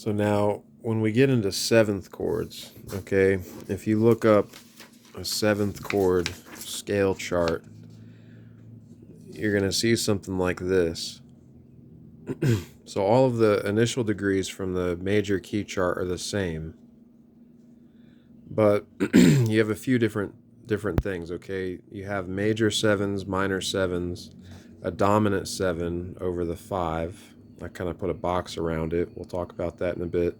So now, when we get into seventh chords, okay, if you look up a seventh chord scale chart, you're going to see something like this. So all of the initial degrees from the major key chart are the same, but you have a few different things, okay? You have major sevens, minor sevens, a dominant 7 over the 5. I kind of put a box around it. We'll talk about that in a bit.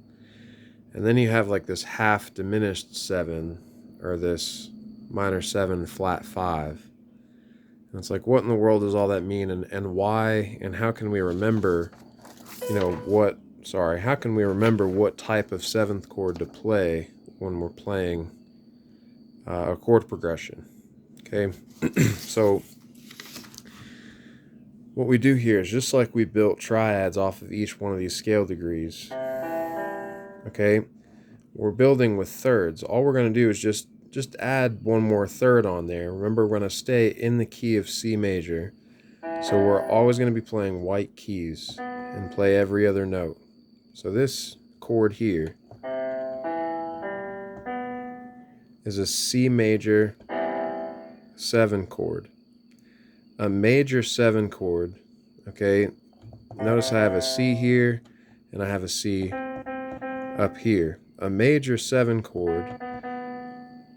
And then you have like this half diminished 7, or this minor 7 flat 5. And it's like, what in the world does all that mean, and why, and how can we remember, how can we remember what type of 7th chord to play when we're playing a chord progression? Okay, so what we do here is just like we built triads off of each one of these scale degrees. Okay, we're building with thirds. All we're going to do is just add one more third on there. Remember, we're going to stay in the key of C major, so we're always going to be playing white keys and play every other note. So this chord here is a C major 7 chord. A major 7 chord, okay? Notice I have a C here and I have a C up here. A major 7 chord,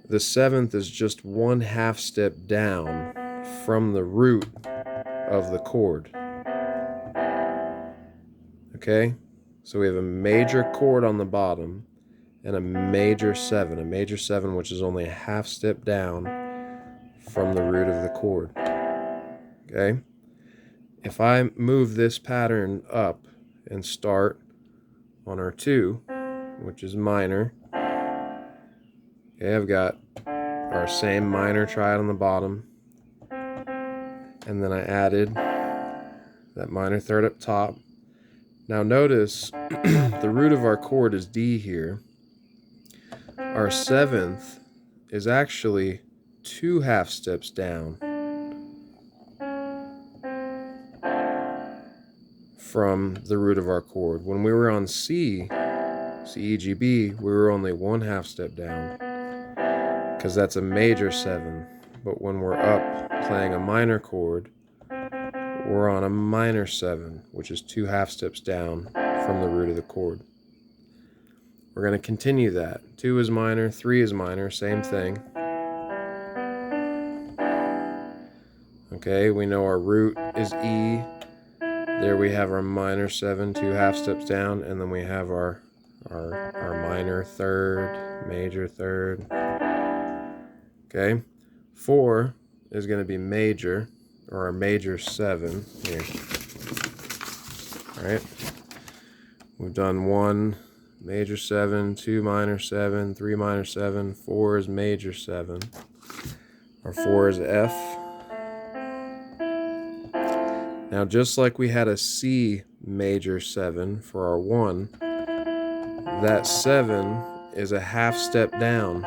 the 7th is just 1/2 step down from the root of the chord. Okay? So we have a major chord on the bottom and a major 7 which is only a 1/2 step down from the root of the chord. Okay? If I move this pattern up and start on our 2, which is minor, okay, I've got our same minor triad on the bottom, and then I added that minor third up top. Now notice the root of our chord is D here. Our 7th is actually 2/2 steps down from the root of our chord. When we were on C, E, G, B, we were only 1/2 step down, because that's a major 7. But when we're up playing a minor chord, we're on a minor 7, which is 2/2 steps down from the root of the chord. We're going to continue that. 2 is minor, 3 is minor, same thing. Okay, we know our root is E. There we have our minor 7, 2/2 steps down, and then we have our minor third, major third. Okay, 4 is going to be major, or our major 7 here. All right, we've done 1 major 7, 2 minor 7, 3 minor 7, 4 is major 7. Our 4 is F. Now, just like we had a C major 7 for our 1, that 7 is a 1/2 step down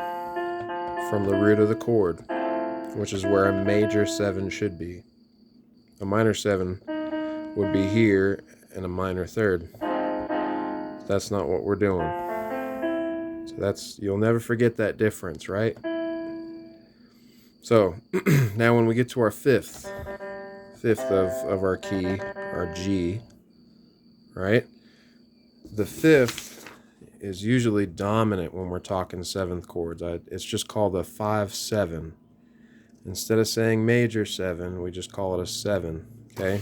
from the root of the chord, which is where a major 7 should be. A minor 7 would be here, and a minor third. That's not what we're doing. So you'll never forget that difference, right? So now when we get to our fifth of our key, our G, right? The 5th is usually dominant when we're talking 7th chords. It's just called a 5/7. Instead of saying major 7, we just call it a 7, okay?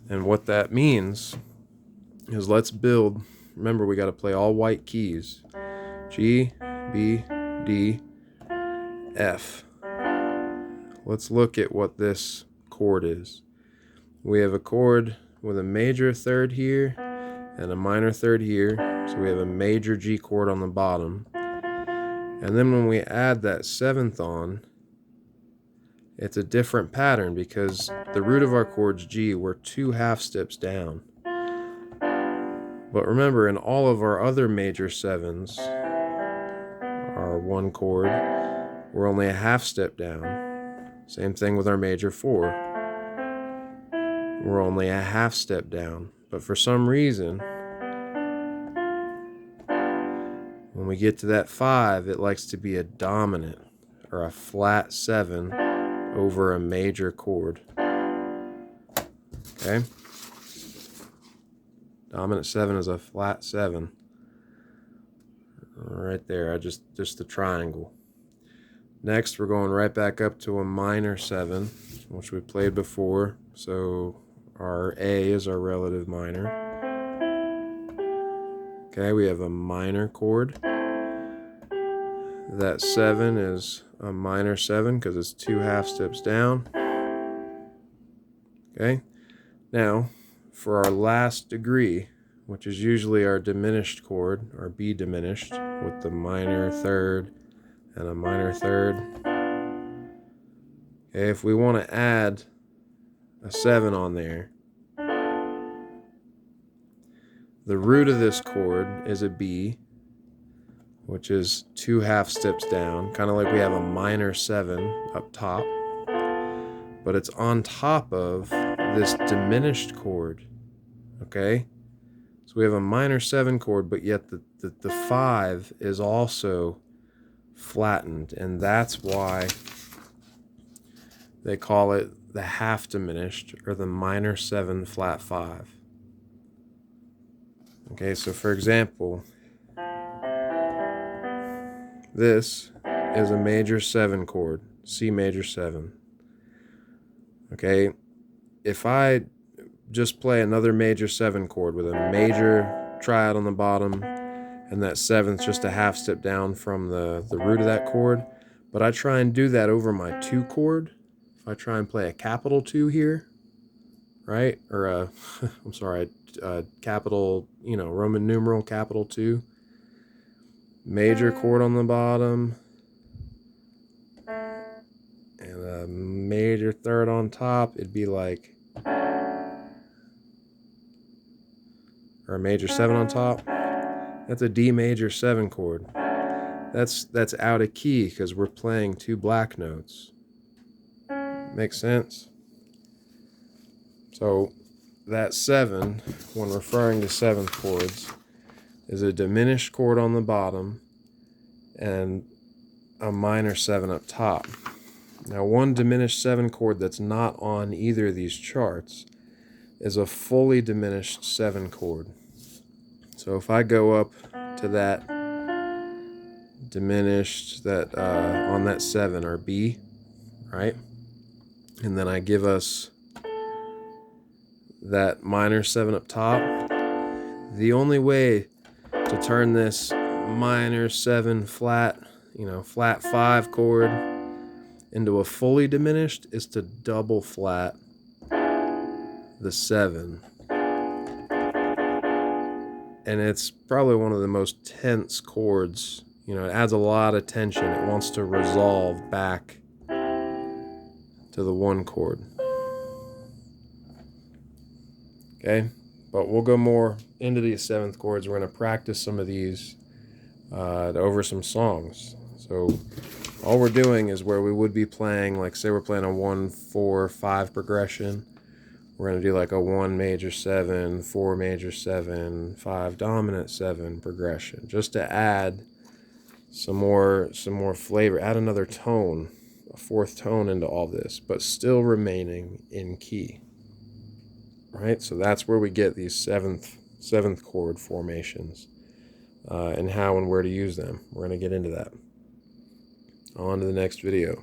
And what that means is, let's build, remember we got to play all white keys. G, B, D, F. Let's look at what this chord is. We have a chord with a major third here and a minor third here, so we have a major G chord on the bottom. And then when we add that 7th on, it's a different pattern, because the root of our chord's G, we're 2/2 steps down. But remember, in all of our other major 7s, our 1 chord, we're only a 1/2 step down. Same thing with our major 4. We're only a 1/2 step down. But for some reason, When we get to that 5, it likes to be a dominant or a flat 7 over a major chord. Okay? Dominant 7 is a flat 7. Right there, just the triangle. Next, we're going right back up to a minor 7, which we played before. So our A is our relative minor. Okay, we have a minor chord. That 7 is a minor 7 because it's 2 half steps down. Okay, now for our last degree, which is usually our diminished chord, our B diminished, with the minor third and a minor third. Okay, if we want to add a 7 on there, the root of this chord is a B, which is 2 half steps down, kind of like we have a minor 7 up top, but it's on top of this diminished chord. Okay, so we have a minor 7 chord, but yet the 5 is also flattened, and that's why they call it the half diminished or the minor 7 flat 5. Okay, so for example, this is a major 7 chord, C major 7. Okay, if I just play another major 7 chord with a major triad on the bottom, and that 7th's just a half step down from the root of that chord, but I try and do that over my 2 chord, if I try and play a capital 2 here, right, or a, I'm sorry, a capital, Roman numeral capital 2, major chord on the bottom, and a major third on top, it'd be like, or a major 7 on top. That's a D major 7 chord. That's out of key because we're playing 2 black notes. Makes sense? So that 7, when referring to 7th chords, is a diminished chord on the bottom and a minor 7 up top. Now, one diminished 7 chord that's not on either of these charts is a fully diminished 7 chord. So if I go up to that diminished, that on that 7 or B, right, and then I give us that minor 7 up top, the only way to turn this minor 7 flat, flat 5 chord into a fully diminished is to double flat the 7. And it's probably one of the most tense chords. It adds a lot of tension. It wants to resolve back to the 1 chord. Okay, but we'll go more into these 7th chords. We're going to practice some of these over some songs. So all we're doing is where we would be playing, like say we're playing a 1, 4, 5 progression. We're going to do like a 1 major 7, 4 major 7, 5 dominant 7 progression, just to add some more flavor, add another tone, a 4th tone into all this, but still remaining in key. Right? So that's where we get these 7th chord formations and how and where to use them. We're going to get into that. On to the next video.